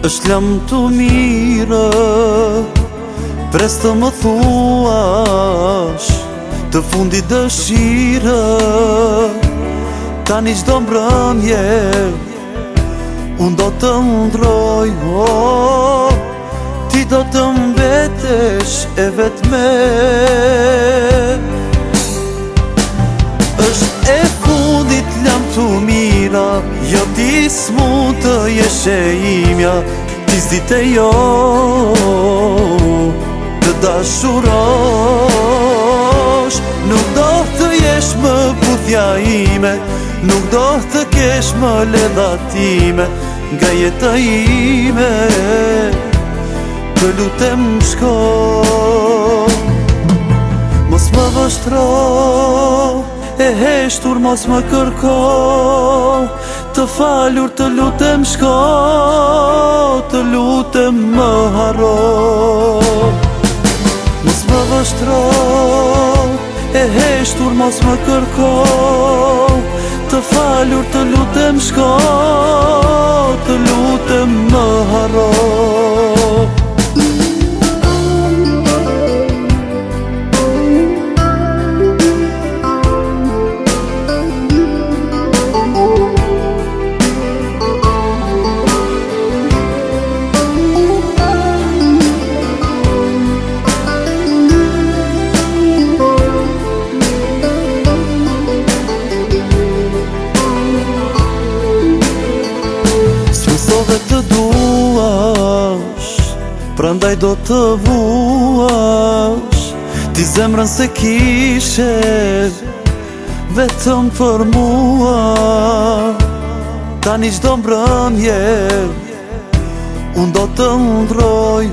është lam të mire, pres të më thuash, të fundi dëshire. Tani qdo mbrëmje, unë do të ndroj, ti do të mbetesh e vetme. është e fundit lam të mira, jo ti s'mu të jesh e imja, ti s'dit e jo të dashurosh. Nuk do të jesh më puthja ime, nuk do të kesh më ledhatime nga jeta ime. Të lutem shko, mos më vështro, e heshtur mos më kërko, të falur të lutem shko, të lutem më haro. Mos më vështro, e heshtur mos më kërko, të falur të lutem shko, të lutem më haro. Të duash, prandaj do të vuash, ti zemrën se kishe vetëm për mua. Tani qdo mbrëmje, unë do të ndroj,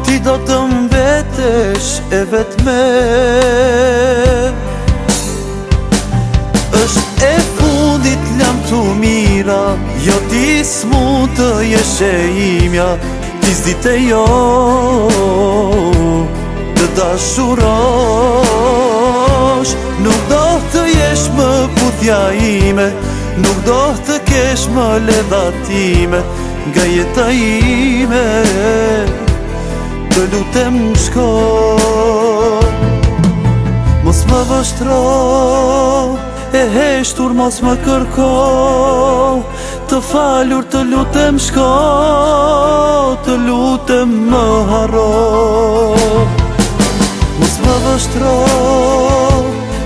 ti do të mbetesh e vetme. është e fundit lam të mira, jo ti s'mu të jesh e imja, ti s'dit e jo të dashurosh. Nuk do të jesh më puthja ime, nuk do të kesh më ledhatime nga jeta ime. Të lutem shko, mos më vështro, e heshtur mos më kërko, të falur të lutem shko, të lutem më haro. Mos më vështro,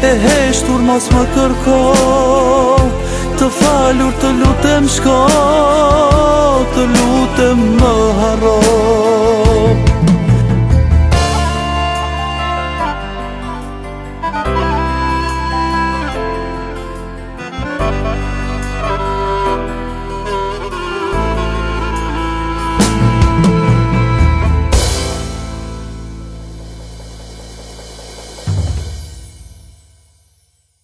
e heshtur mos më kërko, të falur të lutem shko, të lutem më haro.